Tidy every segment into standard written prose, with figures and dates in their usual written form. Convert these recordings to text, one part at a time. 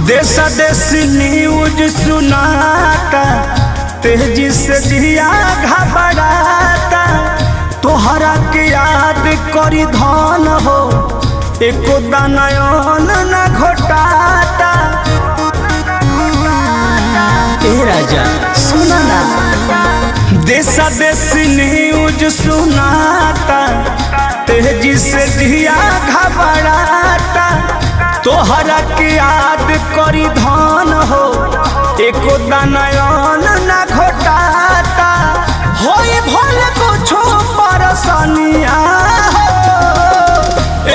देश देश न्यूज सुनाता, तेजी से जिया घबराता। तोहरा के याद करी धन हो, एको दानयन न घोटाता। ए राजा सुना ना, देश देश न्यूज सुनाता, तेजी से जिया घबराता। तोहरा के याद करी धन हो, एको दानयन न घोटाता। होई भल कुछो परसनिया हो,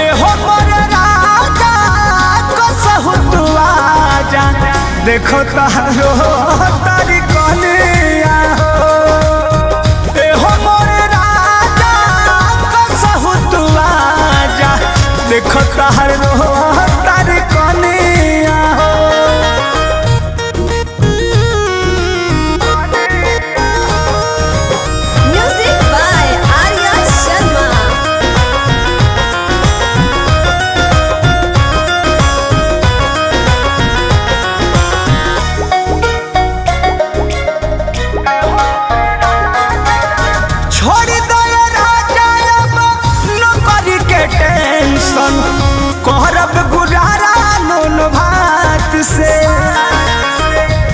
एहो मोर राजा कसहु तू आजा। देखो तारो तारी कनिया हो, एहो मोर राजा कसहु तू आजा। देखो तारो तारी कनिया हो। Music by Arya Sharma. छोड़ दो राजा अब नौकरी के टेंशन, करब गुजारा नून भात से।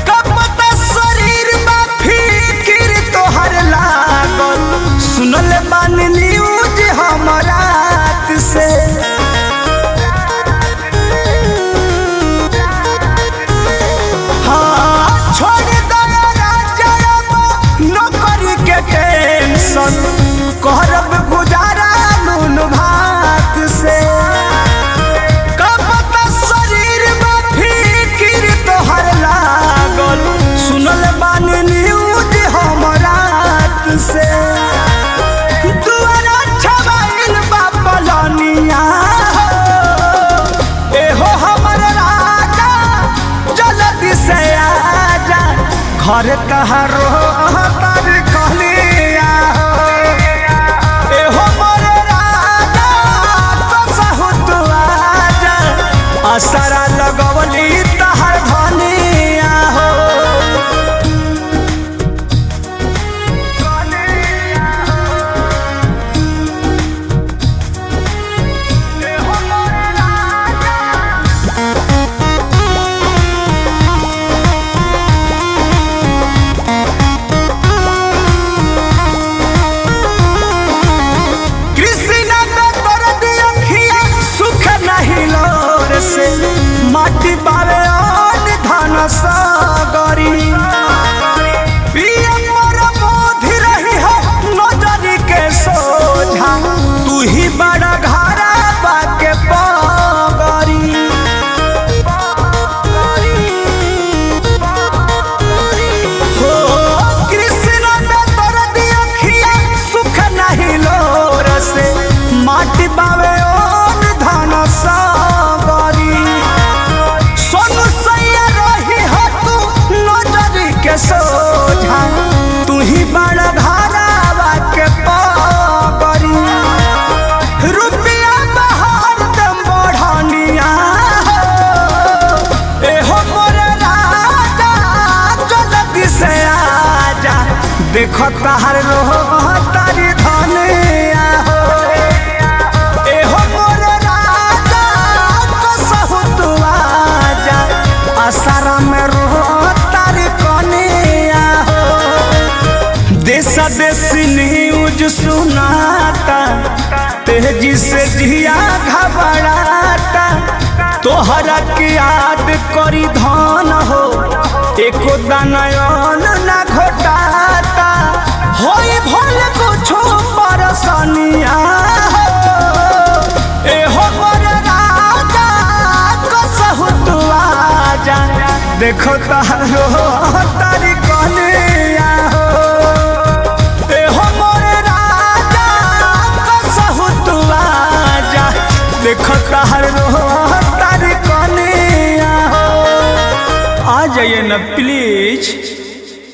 कब तक शरीर बा फिकिर तोहर लागल, सुनल बानी न्यूज हम रात से। हाँ, छोड़ दो राजा अब नौकरी के टेंशन, करब गुजारा नून भात से। कब तक शरीर में फिकिर तोहर लागल, सुनल बानी न्यूज हम रात से। दुआरा छबाइल बा पलनिया हो, एहो हमर राजा जल्दी से आजा। घर तहारो तारी कहलिया हो, एहो मोर राजा कसहु तू आजा। असरा लगवली तहर धनिया हो। एहो मोर राजा कृष्णा में दर्द अखिया सुख नहीं लोर से। माटी बावे और धन सागरी, पिया मोर बोधि रही है नजरी के सोझा। तू ही बड़ा घरा बाके पगरी। हो कृष्णा में दर्द अखिया सुख नहीं लोर से। माटी बावे और धन सागरी, सोनू सैया रही हो तू नजरी के सोझा। तू ही बड़ा घरावा के पगरी। रुपया बहार दम बढ़निया हो, एहो मोर राजा जल्दी से आजा। देखो तहार तारी धनिया हो, एहो मोर राजा कसहु तू आजा। असरा में तारी कनिया हो। देश देश न्यूज सुनाता, तेजी से जिया घबराता। तोहरा के याद करी धन हो, एको दानयन न घोटाता। होई भल कुछो परसनिया हो, एहो मोर राजा कसहु तू आजा। देखो तारो तारी कनिया हो, एहो मोर राजा कसहु तू आजा। देखो तारो तारी कनिया हो। आ जाइए ना प्लीज।